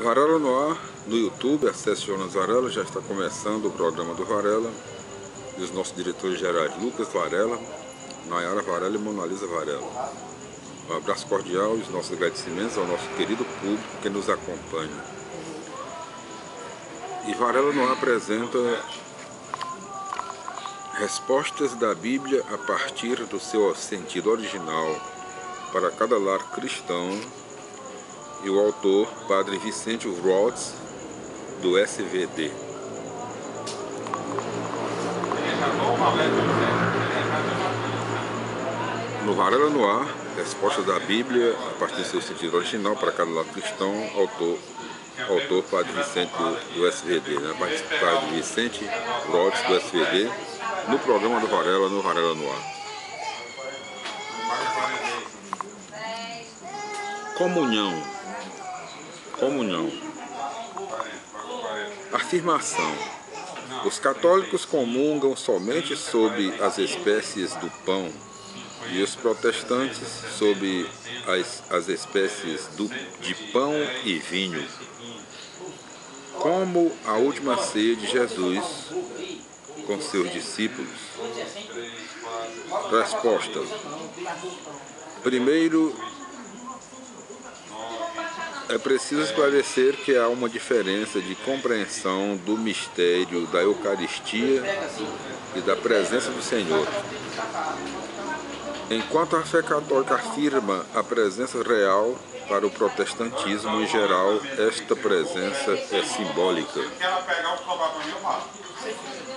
Varela no ar, no YouTube, acesse Jonas Varela, já está começando o programa do Varela, e os nossos diretores gerais Lucas Varela, Nayara Varela e Monalisa Varela. Um abraço cordial e os nossos agradecimentos ao nosso querido público que nos acompanha. E Varela no ar apresenta respostas da Bíblia a partir do seu sentido original para cada lar cristão, e o autor, Padre Vicente Rhodes, do SVD. No Varela no ar, resposta da Bíblia a partir do seu sentido original para cada lar cristão, autor Padre Vicente do SVD, né? Padre Vicente Rhodes, do SVD, no programa do Varela, no Varela no ar. Comunhão. Afirmação. Os católicos comungam somente sob as espécies do pão e os protestantes sob as espécies de pão e vinho. Como a última ceia de Jesus com seus discípulos? Resposta. Primeiro, é preciso esclarecer que há uma diferença de compreensão do mistério da Eucaristia e da presença do Senhor. Enquanto a fé católica afirma a presença real, para o protestantismo em geral, esta presença é simbólica.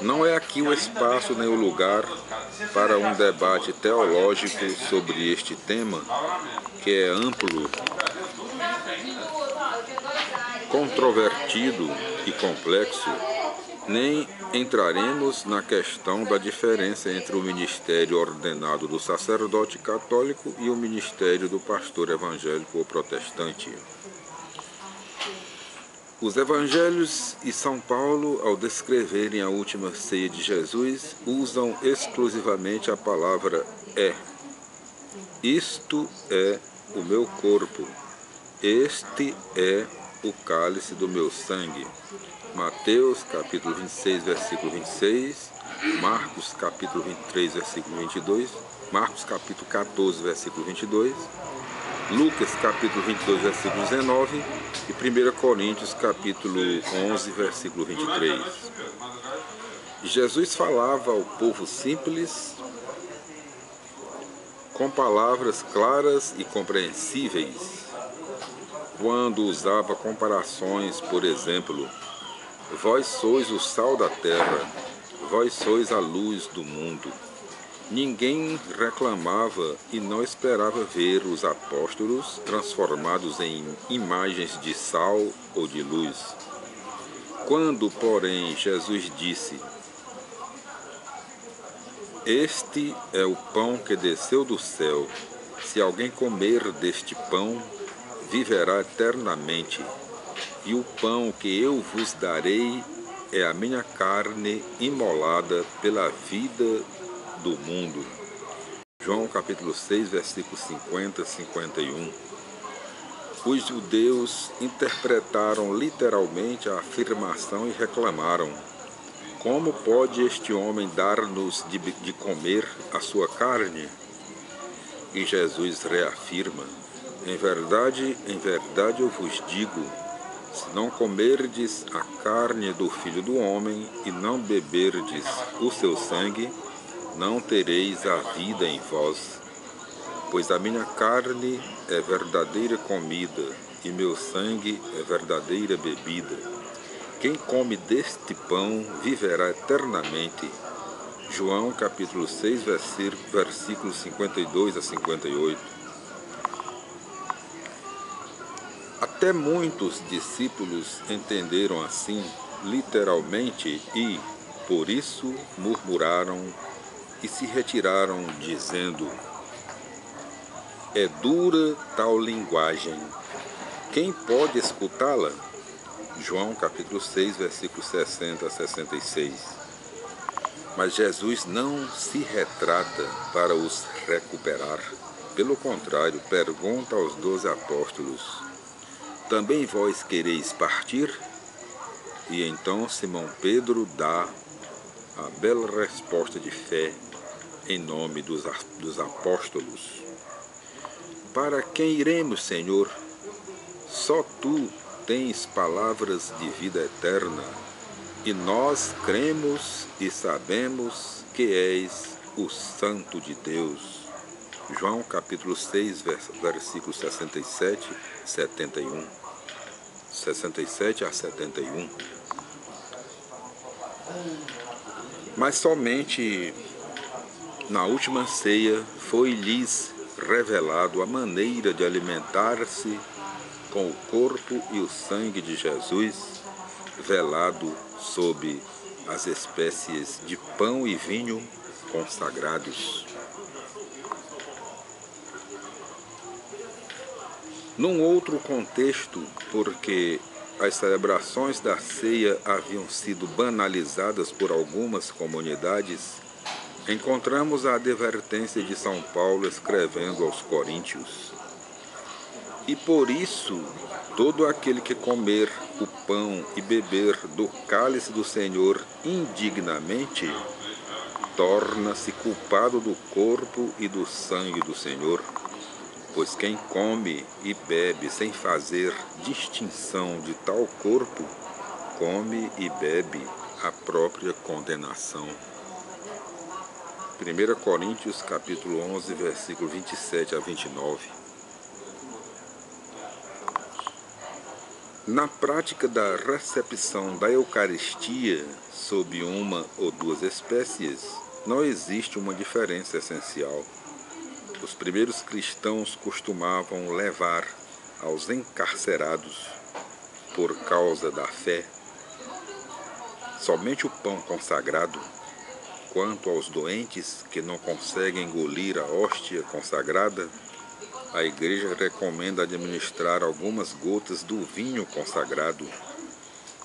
Não é aqui o espaço nem o lugar para um debate teológico sobre este tema, que é amplo, controvertido e complexo, nem entraremos na questão da diferença entre o ministério ordenado do sacerdote católico e o ministério do pastor evangélico ou protestante. Os evangelhos e São Paulo, ao descreverem a última ceia de Jesus, usam exclusivamente a palavra é. Isto é o meu corpo. Este é o cálice do meu sangue. Mateus capítulo 26, versículo 26, Marcos capítulo 23, versículo 22, Marcos capítulo 14, versículo 22, Lucas capítulo 22, versículo 19 e 1 Coríntios capítulo 11, versículo 23. Jesus falava ao povo simples com palavras claras e compreensíveis, quando usava comparações, por exemplo: vós sois o sal da terra, vós sois a luz do mundo. Ninguém reclamava e não esperava ver os apóstolos transformados em imagens de sal ou de luz. Quando, porém, Jesus disse: este é o pão que desceu do céu, se alguém comer deste pão, viverá eternamente. E o pão que eu vos darei é a minha carne imolada pela vida do mundo. João capítulo 6, versículos 50 e 51. Os judeus interpretaram literalmente a afirmação e reclamaram: como pode este homem dar-nos de comer a sua carne? E Jesus reafirma: em verdade eu vos digo, se não comerdes a carne do Filho do Homem e não beberdes o seu sangue, não tereis a vida em vós. Pois a minha carne é verdadeira comida e meu sangue é verdadeira bebida. Quem come deste pão viverá eternamente. João capítulo 6, versículos 52 a 58. Até muitos discípulos entenderam assim, literalmente, e, por isso, murmuraram e se retiraram, dizendo: é dura tal linguagem, quem pode escutá-la? João capítulo 6, versículos 60 a 66. Mas Jesus não se retrata para os recuperar. Pelo contrário, pergunta aos 12 apóstolos: também vós quereis partir? E então Simão Pedro dá a bela resposta de fé em nome dos apóstolos. Para quem iremos, Senhor? Só Tu tens palavras de vida eterna, e nós cremos e sabemos que és o Santo de Deus. João capítulo 6, versículos 67 a 71. Mas somente na última ceia foi-lhes revelado a maneira de alimentar-se com o corpo e o sangue de Jesus, velado sob as espécies de pão e vinho consagrados. Num outro contexto, porque as celebrações da ceia haviam sido banalizadas por algumas comunidades, encontramos a advertência de São Paulo escrevendo aos Coríntios: e por isso, todo aquele que comer o pão e beber do cálice do Senhor indignamente, torna-se culpado do corpo e do sangue do Senhor. Pois quem come e bebe sem fazer distinção de tal corpo, come e bebe a própria condenação. 1 Coríntios capítulo 11, versículo 27 a 29. Na prática da recepção da Eucaristia sob uma ou duas espécies, não existe uma diferença essencial. Os primeiros cristãos costumavam levar aos encarcerados, por causa da fé, somente o pão consagrado. Quanto aos doentes que não conseguem engolir a hóstia consagrada, a Igreja recomenda administrar algumas gotas do vinho consagrado,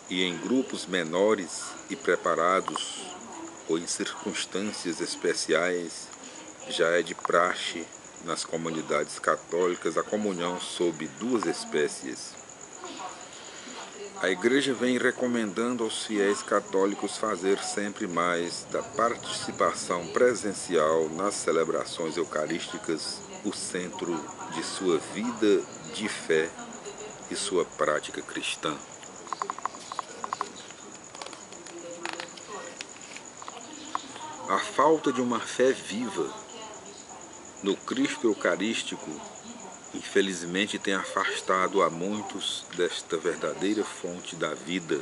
e em grupos menores e preparados ou em circunstâncias especiais, já é de praxe nas comunidades católicas a comunhão sob duas espécies. A Igreja vem recomendando aos fiéis católicos fazer sempre mais da participação presencial nas celebrações eucarísticas o centro de sua vida de fé e sua prática cristã. A falta de uma fé viva no Cristo Eucarístico, infelizmente, tem afastado a muitos desta verdadeira fonte da vida,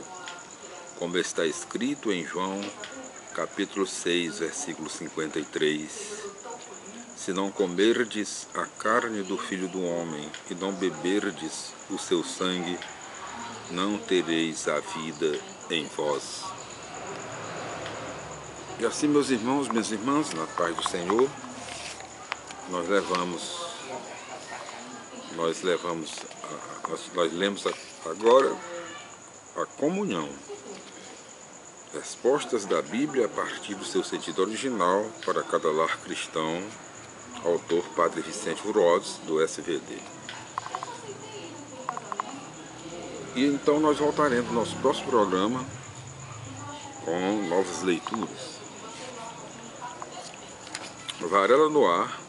como está escrito em João, capítulo 6, versículo 53. Se não comerdes a carne do Filho do Homem e não beberdes o seu sangue, não tereis a vida em vós. E assim, meus irmãos, minhas irmãs, na paz do Senhor, nós lemos agora a comunhão, respostas da Bíblia a partir do seu sentido original para cada lar cristão, autor Padre Vicente Urodes, do SVD. E então nós voltaremos no nosso próximo programa com novas leituras. Varela no ar.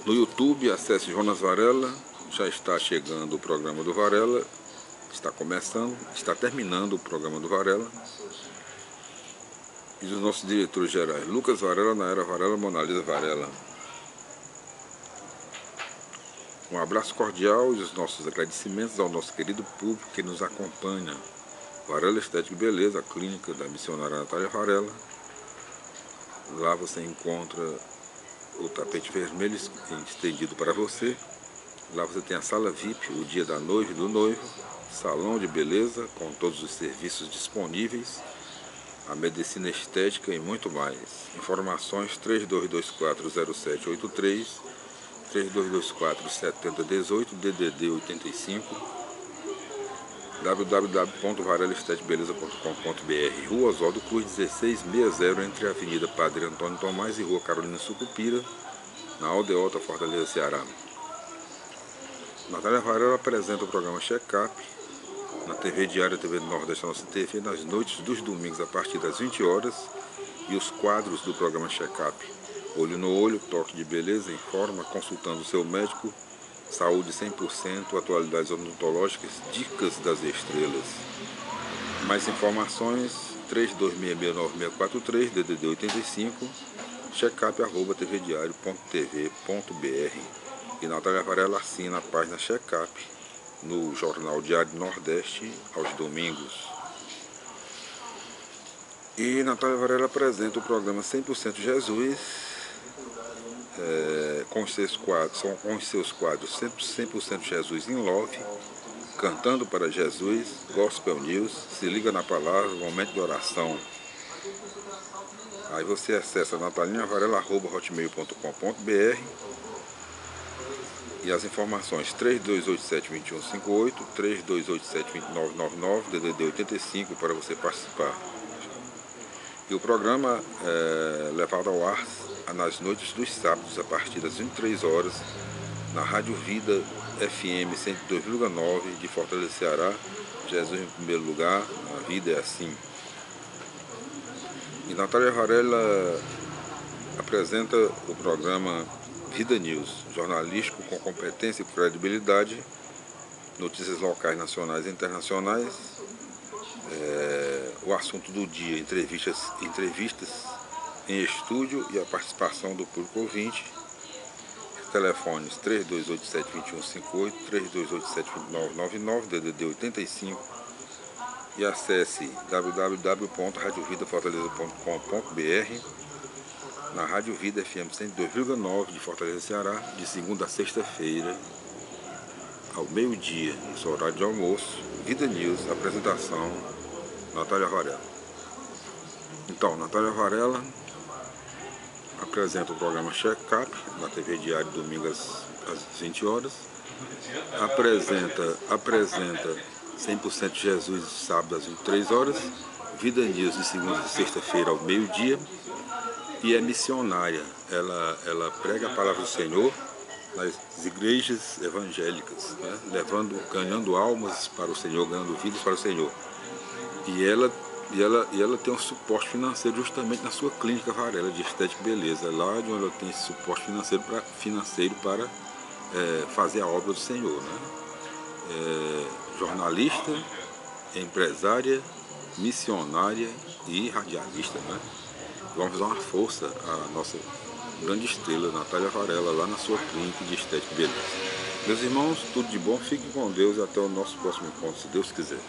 No YouTube, acesse Jonas Varela, já está chegando o programa do Varela, está terminando o programa do Varela. E dos nossos diretores gerais, Lucas Varela, Naera Varela, Monalisa Varela. Um abraço cordial e os nossos agradecimentos ao nosso querido público que nos acompanha. Varela Estética e Beleza, a clínica da missionária Natália Varela. Lá você encontra o tapete vermelho estendido para você. Lá você tem a sala VIP, o dia da noiva e do noivo, salão de beleza com todos os serviços disponíveis, a medicina estética e muito mais. Informações 32240783, 32247018, DDD 85, www.varelaestetebeleza.com.br. Rua Oswaldo Cruz 1660, entre a Avenida Padre Antônio Tomás e Rua Carolina Sucupira, na Aldeota, Fortaleza, Ceará. Natália Varela apresenta o programa Check-up na TV Diária, TV do Nordeste, nossa TV, nas noites dos domingos a partir das 20 horas, e os quadros do programa Check-up: Olho no Olho, Toque de Beleza, Informa, Consultando o Seu Médico, Saúde 100%, Atualidades Odontológicas, Dicas das Estrelas. Mais informações, 32669643, DDD 85, checkup@tvdiario.tv.br. E Natália Varela assina a página Check-up no Jornal Diário do Nordeste aos domingos. E Natália Varela apresenta o programa 100% Jesus, com os seus quadros 100% Jesus in Love, Cantando para Jesus, Gospel News, Se Liga na Palavra, Momento de Oração. Aí você acessa natalinhavarela@hotmail.com.br e as informações 3287-2158, 3287-2999, DDD 85 para você participar. E o programa é levado ao ar nas noites dos sábados, a partir das 23 horas, na Rádio Vida FM 102,9 de Fortaleza, Ceará. Jesus em primeiro lugar, a vida é assim. E Natália Varela apresenta o programa Vida News, jornalístico com competência e credibilidade, notícias locais, nacionais e internacionais, o assunto do dia, entrevistas em estúdio e a participação do público ouvinte. Telefones 3287-2158, 3287-2999, DDD 85, e acesse www.radiovidafortaleza.com.br, na Rádio Vida FM 102,9 de Fortaleza, Ceará, de segunda a sexta-feira, ao meio-dia, no seu horário de almoço. Vida News, apresentação Natália Varela. Então, Natália Varela apresenta o programa Check-up na TV Diário, domingo às 20 horas. Apresenta 100% Jesus, sábado às 23 horas. Vida News, de segunda a sexta-feira, ao meio-dia. E é missionária. Ela prega a palavra do Senhor nas igrejas evangélicas, né? Ganhando almas para o Senhor, ganhando vidas para o Senhor. E ela tem um suporte financeiro justamente na sua clínica Varela de Estética e Beleza, lá onde ela tem esse suporte financeiro para fazer a obra do Senhor, né? Jornalista, empresária, missionária e radialista, né? Vamos dar uma força à nossa grande estrela, Natália Varela, lá na sua clínica de Estética e Beleza. Meus irmãos, tudo de bom, fiquem com Deus e até o nosso próximo encontro, se Deus quiser.